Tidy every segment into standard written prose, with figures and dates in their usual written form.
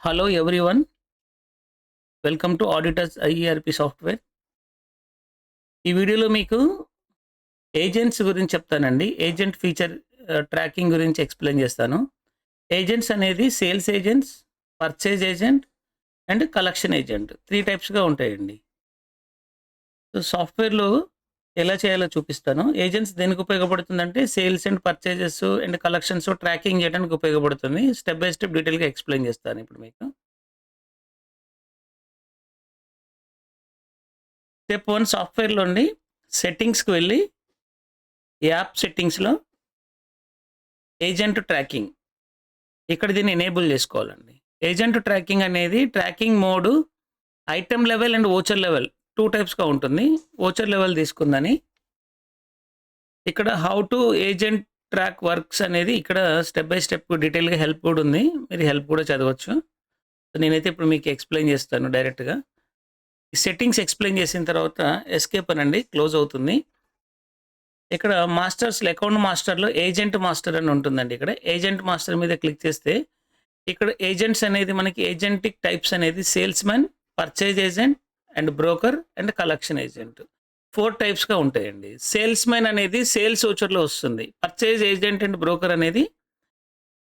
Hello everyone, welcome to auditors IERP software. ఈ వీడియోలో మీకు ఏజెంట్స్ గురించి చెప్తానండి. ఏజెంట్ ఫీచర్ ట్రాకింగ్ గురించి ఎక్స్ప్లెయిన్ చేస్తాను. ఏజెంట్స్ అనేది sales agents, purchase agent and collection agent 3 టైప్స్గా ఉంటాయండి. సో సాఫ్ట్వేర్లో ఎలా చేయాలో చూపిస్తాను. ఏజెంట్స్ దేనికి ఉపయోగపడుతుందంటే sales and purchases and collections tracking చేయడానికి ఉపయోగపడుతుంది. స్టెప్ బై స్టెప్ డీటెయిల్గా ఎక్స్ప్లెయిన్ చేస్తాను ఇప్పుడు మీకు. స్టెప్ 1 సాఫ్ట్వేర్లోని సెట్టింగ్స్కి వెళ్ళి యాప్ సెట్టింగ్స్లో ఏజెంట్ ట్రాకింగ్ ఇక్కడ దీన్ని ఎనేబుల్ చేసుకోవాలండి. ఏజెంట్ ట్రాకింగ్ అనేది tracking mode item level and voucher level 2 టైప్స్గా ఉంటుంది. ఓచర్ లెవెల్ తీసుకుందని ఇక్కడ how to agent track works అనేది ఇక్కడ స్టెప్ బై స్టెప్ డీటెయిల్గా హెల్ప్ కూడా ఉంది. మీరు హెల్ప్ కూడా చదవచ్చు. నేనైతే ఇప్పుడు మీకు ఎక్స్ప్లెయిన్ చేస్తాను డైరెక్ట్గా. సెట్టింగ్స్ ఎక్స్ప్లెయిన్ చేసిన తర్వాత ఎస్కేప్ అనండి, క్లోజ్ అవుతుంది. ఇక్కడ మాస్టర్స్లో అకౌంట్ మాస్టర్లో ఏజెంట్ మాస్టర్ అని ఉంటుందండి. ఇక్కడ ఏజెంట్ మాస్టర్ మీద క్లిక్ చేస్తే ఇక్కడ ఏజెంట్స్ అనేది మనకి ఏజెంటిక్ టైప్స్ అనేది sales man, purchase agent and broker and collection agent 4 టైప్స్గా ఉంటాయండి. సేల్స్ మ్యాన్ అనేది సేల్స్ ఓచర్లో వస్తుంది. పర్చేజ్ ఏజెంట్ అండ్ బ్రోకర్ అనేది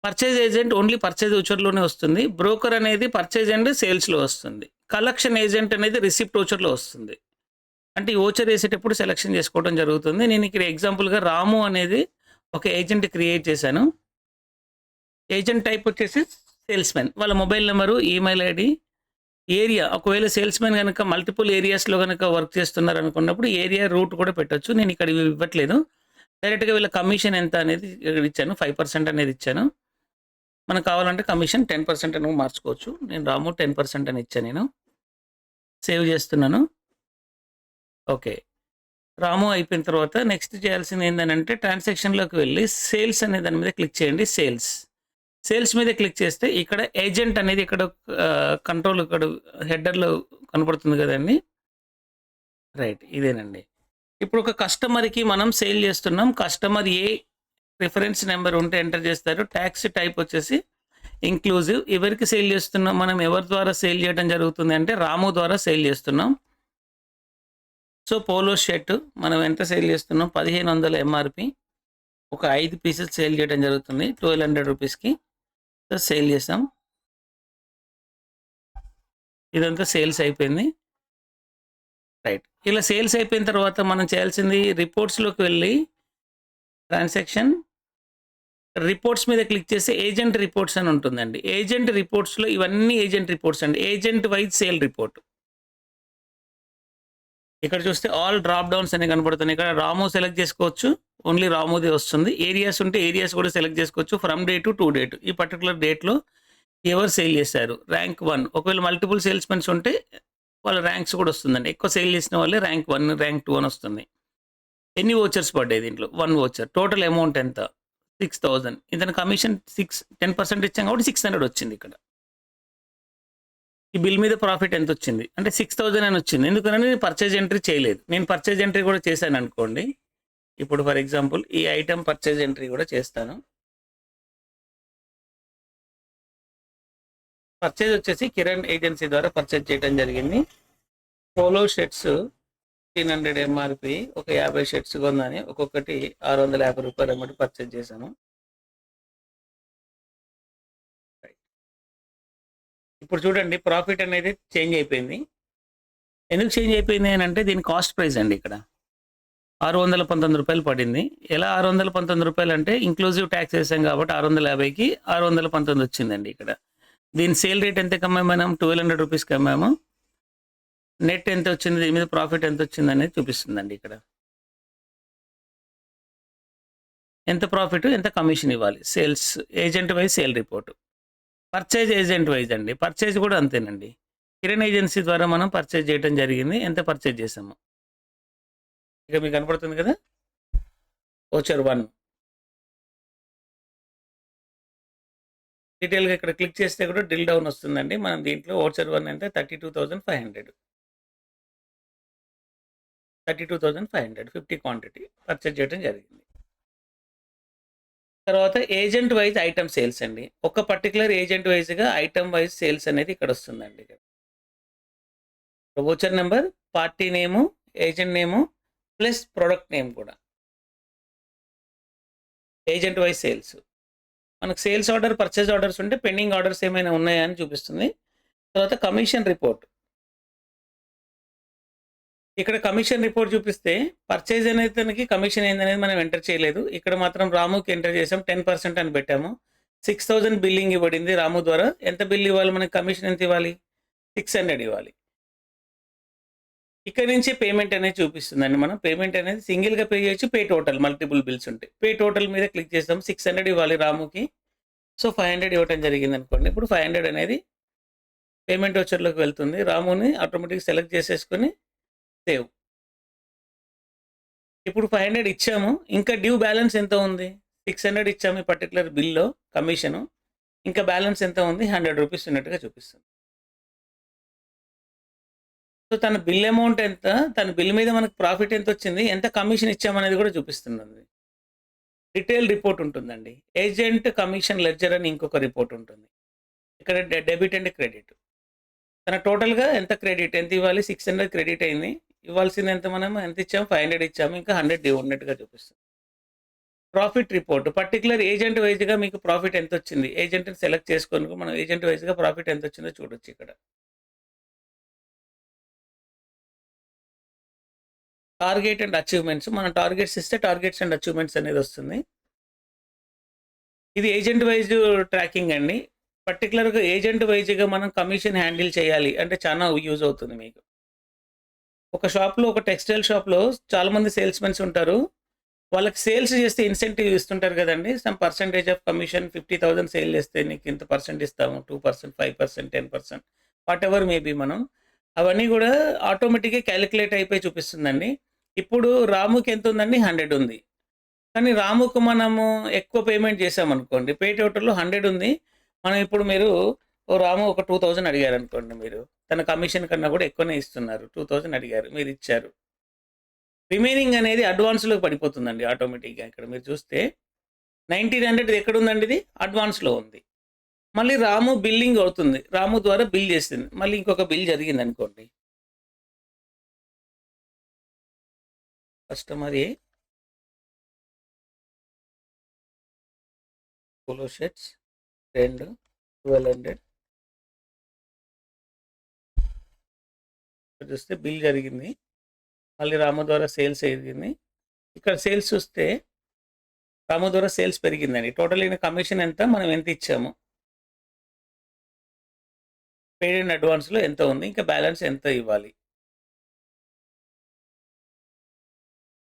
పర్చేజ్ ఏజెంట్ ఓన్లీ పర్చేజ్ ఓచర్లోనే వస్తుంది. బ్రోకర్ అనేది పర్చేజ్ అండ్ సేల్స్లో వస్తుంది. కలెక్షన్ ఏజెంట్ అనేది రిసిప్ట్ ఓచర్లో వస్తుంది. అంటే ఈ ఓచర్ వేసేటప్పుడు సెలెక్షన్ చేసుకోవడం జరుగుతుంది. నేను ఇక్కడ ఎగ్జాంపుల్గా రాము అనేది ఒక ఏజెంట్ క్రియేట్ చేశాను. ఏజెంట్ టైప్ వచ్చేసి సేల్స్ మ్యాన్, వాళ్ళ mobile number, email ID, area. ఒకవేళ సేల్స్ మ్యాన్ కనుక మల్టిపుల్ ఏరియాస్లో కనుక వర్క్ చేస్తున్నారు అనుకున్నప్పుడు ఏరియా రూట్ కూడా పెట్టచ్చు. నేను ఇక్కడ ఇవ్వట్లేదు, డైరెక్ట్గా వీళ్ళ కమిషన్ ఎంత అనేది ఇక్కడ ఇచ్చాను. 5% అనేది ఇచ్చాను. మనకు కావాలంటే కమిషన్ 10% అని మార్చుకోవచ్చు. నేను రాము 10% అని ఇచ్చాను. నేను సేవ్ చేస్తున్నాను. ఓకే, రాము అయిపోయిన తర్వాత నెక్స్ట్ చేయాల్సింది ఏంటంటే ట్రాన్సాక్షన్లోకి వెళ్ళి సేల్స్ అనే దాని మీద క్లిక్ చేయండి. సేల్స్ మీద క్లిక్ చేస్తే ఇక్కడ ఏజెంట్ అనేది ఇక్కడ కంట్రోల్ ఇక్కడ హెడర్లో కనపడుతుంది కదండి. రైట్, ఇదేనండి. ఇప్పుడు ఒక కస్టమర్కి మనం సేల్ చేస్తున్నాం. కస్టమర్ ఏ రిఫరెన్స్ నెంబర్ ఉంటే ఎంటర్ చేస్తారు. ట్యాక్స్ టైప్ వచ్చేసి ఇంక్లూజివ్. ఎవరికి సేల్ చేస్తున్నాం, మనం ఎవరి ద్వారా సేల్ చేయడం జరుగుతుంది అంటే రాము ద్వారా సేల్ చేస్తున్నాం. సో పోలో షర్ట్ మనం ఎంత సేల్ చేస్తున్నాం, 1500 ఎంఆర్పి, ఒక 5 పీసెస్ సేల్ చేయడం జరుగుతుంది 1200 రూపీస్కి. సో సేల్ చేసాం. ఇదంతా సేల్స్ అయిపోయింది. రైట్, ఇలా సేల్స్ అయిపోయిన తర్వాత మనం చేయాల్సింది రిపోర్ట్స్లోకి వెళ్ళి ట్రాన్సాక్షన్ రిపోర్ట్స్ మీద క్లిక్ చేసి ఏజెంట్ రిపోర్ట్స్ అని ఉంటుందండి. ఏజెంట్ రిపోర్ట్స్లో ఇవన్నీ ఏజెంట్ రిపోర్ట్స్ అండి. ఏజెంట్ వైజ్ సేల్ రిపోర్ట్ ఇక్కడ చూస్తే ఆల్ డ్రాప్ డౌన్స్ అని కనపడుతున్నాయి. ఇక్కడ రాము సెలెక్ట్ చేసుకోవచ్చు, ఓన్లీ రాముదే వస్తుంది. ఏరియాస్ ఉంటే ఏరియాస్ కూడా సెలెక్ట్ చేసుకోవచ్చు. ఫ్రమ్ డేట్ టు డేట్, ఈ పర్టికులర్ డేట్లో ఎవరు సేల్ చేశారు. ర్యాంక్ 1, ఒకవేళ మల్టిపుల్ సేల్స్ మెన్స్ ఉంటే వాళ్ళ ర్యాంక్స్ కూడా వస్తుందండి. ఎక్కువ సేల్ చేసిన వాళ్ళే ర్యాంక్ 1, ర్యాంక్ 2 అని వస్తుంది. ఎన్ని ఓచర్స్ పడ్డాయి దీంట్లో, 1 ఓచర్. టోటల్ అమౌంట్ ఎంత, 6000. ఇతని కమిషన్ 10% ఇచ్చాం కాబట్టి 600 వచ్చింది. ఇక్కడ ఈ బిల్ మీద ప్రాఫిట్ ఎంత వచ్చింది అంటే 6000 అని వచ్చింది. ఎందుకని నేను పర్చేజ్ ఎంట్రీ చేయలేదు. నేను పర్చేజ్ ఎంట్రీ కూడా చేశాను అనుకోండి. ఇప్పుడు ఫర్ ఎగ్జాంపుల్ ఈ ఐటమ్ పర్చేజ్ ఎంట్రీ కూడా చేస్తాను. పర్చేజ్ వచ్చేసి కిరణ్ ఏజెన్సీ ద్వారా పర్చేజ్ చేయడం జరిగింది. పోలో షర్ట్స్ 1500 ఎంఆర్పి, ఒక 50 షర్ట్స్ కొందని ఒక్కొక్కటి 650 రూపాయలు అమ్మటి పర్చేజ్ చేశాను. ఇప్పుడు చూడండి ప్రాఫిట్ అనేది చేంజ్ అయిపోయింది. ఎందుకు చేంజ్ అయిపోయింది అని అంటే దీని కాస్ట్ ప్రైస్ అండి. ఇక్కడ 619 రూపాయలు పడింది. ఎలా 619 రూపాయలు అంటే ఇంక్లూజివ్ ట్యాక్స్ వేసాం కాబట్టి 650కి 619 వచ్చిందండి. ఇక్కడ దీని సేల్ రేట్ ఎంత కమ్మాము మనం, 1200 రూపీస్కి అమ్మాము. నెట్ ఎంత వచ్చింది, దీని మీద ప్రాఫిట్ ఎంత వచ్చింది అనేది చూపిస్తుందండి. ఇక్కడ ఎంత ప్రాఫిట్, ఎంత కమిషన్ ఇవ్వాలి. Sales agent wise sale report. Purchase agent wise అండి. పర్చేజ్ కూడా అంతేనండి. కిరణ్ ఏజెన్సీ ద్వారా మనం పర్చేజ్ చేయడం జరిగింది. ఎంత పర్చేజ్ చేసాము ఇక మీకు కనపడుతుంది కదా. ఓచర్ 1 డీటెయిల్గా ఇక్కడ క్లిక్ చేస్తే కూడా డ్రిల్ డౌన్ వస్తుందండి. మనం దీంట్లో ఓచర్ 1 అంటే 32,500 50 క్వాంటిటీ పర్చేజ్ చేయడం జరిగింది. తర్వాత ఏజెంట్ వైజ్ ఐటమ్ సేల్స్ అండి. ఒక పర్టిక్యులర్ ఏజెంట్ వైజ్‌గా ఐటమ్ వైజ్ సేల్స్ అనేది ఇక్కడ వస్తుందండి. వోచర్ నెంబర్, పార్టీ నేము, ఏజెంట్ నేము ప్లస్ ప్రొడక్ట్ నేమ్ కూడా. Agent wise sales. మనకు సేల్స్ ఆర్డర్, పర్చేజ్ ఆర్డర్స్ ఉంటే పెండింగ్ ఆర్డర్స్ ఏమైనా ఉన్నాయా అని చూపిస్తుంది. తర్వాత కమిషన్ రిపోర్ట్. ఇక్కడ కమిషన్ రిపోర్ట్ చూపిస్తే పర్చేజ్ అనేది కమిషన్ ఏందనేది మనం ఎంటర్ చేయలేదు. ఇక్కడ మాత్రం రాముకి ఎంటర్ చేసాం, 10% అని పెట్టాము. 6000 బిల్లింగ్ ఇవ్వబడింది రాము ద్వారా. ఎంత బిల్ ఇవ్వాలి మనకి, కమిషన్ ఎంత ఇవ్వాలి, 600 ఇవ్వాలి. ఇక్కడ నుంచి పేమెంట్ అనేది చూపిస్తుందండి. మనం పేమెంట్ అనేది సింగిల్గా పే చేయొచ్చు, పే టోటల్ మల్టిపుల్ బిల్స్ ఉంటాయి. పే టోటల్ మీద క్లిక్ చేస్తాం. 600 ఇవ్వాలి రాముకి. సో 500 ఇవ్వటం జరిగింది అనుకోండి. ఇప్పుడు 500 అనేది పేమెంట్ వోచర్లోకి వెళ్తుంది. రాముని ఆటోమేటిక్ సెలెక్ట్ చేసేసుకొని సేవ్. ఇప్పుడు 500 ఇచ్చాము. ఇంకా డ్యూ బ్యాలెన్స్ ఎంత ఉంది, 600 ఇచ్చాము ఈ పర్టికులర్ బిల్లో కమిషను. ఇంకా బ్యాలెన్స్ ఎంత ఉంది, 100 రూపీస్ ఉన్నట్టుగా చూపిస్తుంది. సో తన బిల్ అమౌంట్ ఎంత, తన బిల్ మీద మనకు ప్రాఫిట్ ఎంత వచ్చింది, ఎంత కమిషన్ ఇచ్చామనేది కూడా చూపిస్తుంది. డీటెయిల్ రిపోర్ట్ ఉంటుందండి. ఏజెంట్ కమిషన్ లెడ్జర్ అని ఇంకొక రిపోర్ట్ ఉంటుంది. ఇక్కడ డెబిట్ అండ్ క్రెడిట్. తన టోటల్గా ఎంత క్రెడిట్, ఎంత ఇవ్వాలి, 600 క్రెడిట్ అయింది. ఇవ్వాల్సింది ఎంత, మనం ఎంత ఇచ్చాము, 500 ఇచ్చాము. ఇంకా 100 డ్యూ ఉన్నట్టుగా చూపిస్తుంది. Profit report. పర్టికులర్ ఏజెంట్ వైజ్గా మీకు ప్రాఫిట్ ఎంత వచ్చింది, ఏజెంట్ని సెలెక్ట్ చేసుకొని మనం ఏజెంట్ వైజ్గా ప్రాఫిట్ ఎంత వచ్చిందో చూడొచ్చు ఇక్కడ. Target and achievements. మనం టార్గెట్స్ ఇస్తే టార్గెట్స్ అండ్ అచీవ్మెంట్స్ అనేది వస్తుంది. ఇది ఏజెంట్ వైజ్ ట్రాకింగ్ అండి. పర్టికులర్గా ఏజెంట్ వైజ్గా మనం కమిషన్ హ్యాండిల్ చేయాలి అంటే చాలా యూజ్ అవుతుంది మీకు. ఒక షాప్లో, ఒక టెక్స్టైల్ షాప్లో చాలామంది సేల్స్మెన్స్ ఉంటారు. వాళ్ళకి సేల్స్ చేస్తే ఇన్సెంటివ్ ఇస్తుంటారు కదండి. Some percentage of commission, 50,000 sale చేస్తే నీకు ఇంత పర్సెంట్ ఇస్తాము, 2%, 5%, 10%, వాట్ ఎవర్ మేబీ. మనం అవన్నీ కూడా ఆటోమేటిక్గా క్యాలిక్యులేట్ అయిపోయి చూపిస్తుందండి. ఇప్పుడు రాముకి ఎంత ఉందండి, 100 ఉంది. కానీ రాముకు మనము ఎక్కువ పేమెంట్ చేసామనుకోండి, పే టోటల్లో 100 ఉంది. మనం ఇప్పుడు మీరు రాము ఒక 2000 అడిగారు అనుకోండి, మీరు తన కమిషన్ కన్నా కూడా ఎక్కువనే ఇస్తున్నారు. 2000 అడిగారు, మీరు ఇచ్చారు. రిమైనింగ్ అనేది అడ్వాన్స్లోకి పడిపోతుందండి ఆటోమేటిక్గా. ఇక్కడ మీరు చూస్తే 1900 ఎక్కడ ఉందండి, ఇది అడ్వాన్స్లో ఉంది. మళ్ళీ రాము బిల్లింగ్ అవుతుంది, రాము ద్వారా బిల్ చేస్తుంది. మళ్ళీ ఇంకొక బిల్ జరిగింది అనుకోండి, కస్టమర్ ఏ పోలో షర్ట్స్ 1200 చూస్తే బిల్ జరిగింది. మళ్ళీ రాము ద్వారా సేల్స్ జరిగింది. ఇక్కడ సేల్స్ చూస్తే రాము ద్వారా సేల్స్ పెరిగిందండి. టోటల్ అయిన కమిషన్ ఎంత, మనం ఎంత ఇచ్చాము, పేడ్ ఇన్ అడ్వాన్స్లో ఎంత ఉంది, ఇంకా బ్యాలెన్స్ ఎంత ఇవ్వాలి,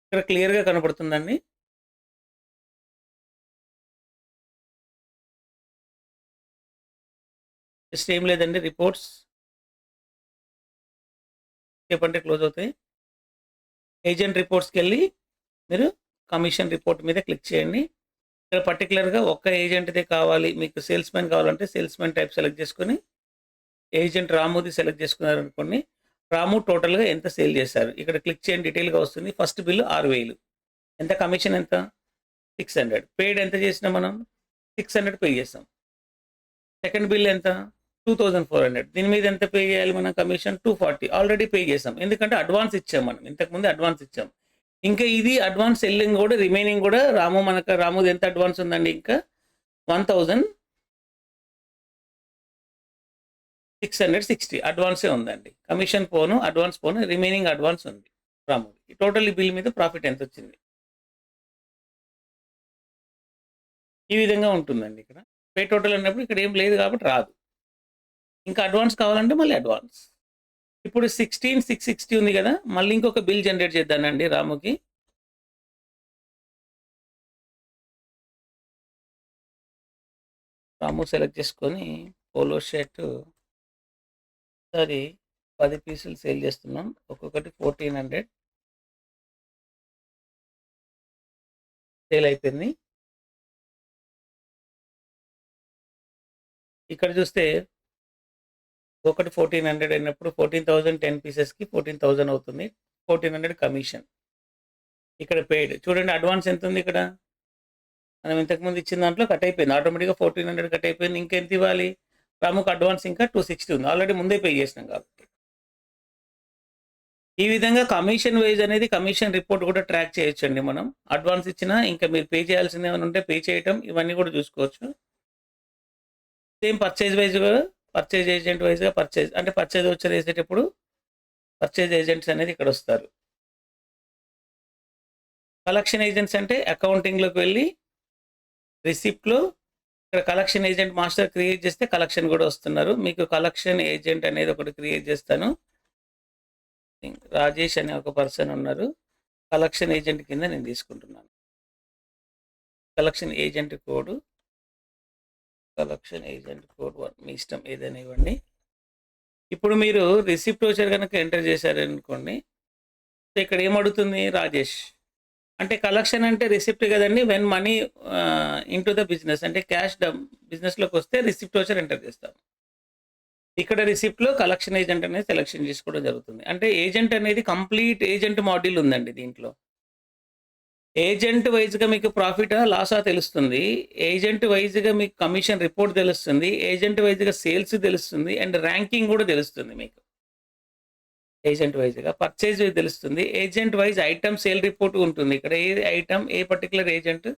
ఇక్కడ క్లియర్గా కనపడుతుందండి. జస్ట్ ఏం లేదండి, రిపోర్ట్స్ చెప్పంటే క్లోజ్ అవుతాయి. ఏజెంట్ రిపోర్ట్స్కి వెళ్ళి మీరు కమిషన్ రిపోర్ట్ మీద క్లిక్ చేయండి. ఇక్కడ పర్టికులర్గా ఒక్క ఏజెంట్దే కావాలి, మీకు సేల్స్ మ్యాన్ కావాలంటే సేల్స్ మ్యాన్ టైప్ సెలెక్ట్ చేసుకొని ఏజెంట్ రాముది సెలెక్ట్ చేసుకున్నారు అనుకోండి. రాము టోటల్గా ఎంత సేల్ చేశారు ఇక్కడ క్లిక్ చేయండి, డీటెయిల్గా వస్తుంది. ఫస్ట్ బిల్లు 6000, ఎంత కమిషన్ ఎంత, 600. పేడ్ ఎంత చేసినా మనం 600 పే చేస్తాం. సెకండ్ బిల్ ఎంత, 2400. దీని మీద ఎంత పే చేయాలి మనం, కమిషన్ 240 ఆల్రెడీ పే చేసాం, ఎందుకంటే అడ్వాన్స్ ఇచ్చాం. మనం ఇంతకుముందు అడ్వాన్స్ ఇచ్చాం. ఇంకా ఇది అడ్వాన్స్ సెల్లింగ్ కూడా, రిమైనింగ్ కూడా రాముది ఎంత అడ్వాన్స్ ఉందండి, ఇంకా 1660 అడ్వాన్సే ఉందండి. కమిషన్ పోను, అడ్వాన్స్ పోను, రిమైనింగ్ అడ్వాన్స్ ఉంది రాముది. టోటల్ ఈ బిల్ మీద ప్రాఫిట్ ఎంత వచ్చింది, ఈ విధంగా ఉంటుందండి. ఇక్కడ పే టోటల్ అన్నప్పుడు ఇక్కడ ఏం లేదు కాబట్టి రాదు. ఇంకా అడ్వాన్స్ కావాలంటే మళ్ళీ అడ్వాన్స్. ఇప్పుడు 16,660 ఉంది కదా, మళ్ళీ ఇంకొక బిల్ జనరేట్ చేద్దానండి రాముకి. రాము సెలెక్ట్ చేసుకొని పోలో షర్ట్ సరే 10 పీసులు సేల్ చేస్తున్నాం, ఒక్కొక్కటి 1400 సేల్ అయిపోయింది. ఇక్కడ చూస్తే ఒకటి 1400 అయినప్పుడు 14,000 10 పీసెస్కి 14,000 అవుతుంది. 1400 కమిషన్. ఇక్కడ పేడ్ చూడండి, అడ్వాన్స్ ఎంత ఉంది ఇక్కడ, మనం ఇంతకుముందు ఇచ్చిన దాంట్లో కట్ అయిపోయింది. ఆటోమేటిక్‌గా 1400 కట్ అయిపోయింది. ఇంకెంత ఇవ్వాలి? ప్రముఖ అడ్వాన్స్ ఇంకా 260 ఉంది. ఆల్రెడీ ముందే పే చేసినాం కాబట్టి. ఈ విధంగా కమిషన్ వైజ్ అనేది కమిషన్ రిపోర్ట్ కూడా ట్రాక్ చేయొచ్చండి మనం. అడ్వాన్స్ ఇచ్చినా ఇంకా మీరు పే చేయాల్సింది ఏమైనా ఉంటే పే చేయటం ఇవన్నీ కూడా చూసుకోవచ్చు. సేమ్ పర్చేజ్ వైజ్ కూడా పర్చేజ్ ఏజెంట్ వైజ్‌గా పర్చేజ్ అంటే పర్చేజ్ వోచర్ ఏసేటప్పుడు పర్చేజ్ ఏజెంట్స్ అనేది ఇక్కడ వస్తారు. కలెక్షన్ ఏజెంట్స్ అంటే అకౌంటింగ్‌లోకి వెళ్ళి రిసిప్ట్‌లో ఇక్కడ కలెక్షన్ ఏజెంట్ మాస్టర్ క్రియేట్ చేస్తే కలెక్షన్ కూడా వస్తున్నారు. మీకు కలెక్షన్ ఏజెంట్ అనేది ఒకటి క్రియేట్ చేస్తాను. రాజేష్ అనే ఒక పర్సన్ ఉన్నారు. కలెక్షన్ ఏజెంట్ కింద నేను తీసుకుంటున్నాను. కలెక్షన్ ఏజెంట్ కోడ్ 1 మీ ఇష్టం ఏదైనా ఇవ్వండి. ఇప్పుడు మీరు రిసిప్ట్ వోచర్ కనుక ఎంటర్ చేశారనుకోండి, ఇక్కడ ఏమడుగుతుంది రాజేష్ అంటే కలెక్షన్ అంటే రిసిప్ట్ కదండి. When money into the business అంటే క్యాష్ బిజినెస్లోకి వస్తే రిసిప్ట్ వోచర్ ఎంటర్ చేస్తాం. ఇక్కడ రిసిప్ట్లో కలెక్షన్ ఏజెంట్ అనేది సెలెక్షన్ చేసుకోవడం జరుగుతుంది. అంటే ఏజెంట్ అనేది కంప్లీట్ ఏజెంట్ మాడ్యూల్ ఉందండి దీంట్లో. ఏజెంట్ వైజ్‌గా మీకు ప్రాఫిటా లాసా తెలుస్తుంది. ఏజెంట్ వైజ్‌గా మీకు కమిషన్ రిపోర్ట్ తెలుస్తుంది. ఏజెంట్ వైజ్‌గా సేల్స్ తెలుస్తుంది. అండ్ ర్యాంకింగ్ కూడా తెలుస్తుంది మీకు. ఏజెంట్ వైజ్‌గా పర్చేజ్ తెలుస్తుంది. Agent wise item sale report ఉంటుంది. ఇక్కడ ఏ ఐటమ్ ఏ పర్టిక్యులర్ ఏజెంట్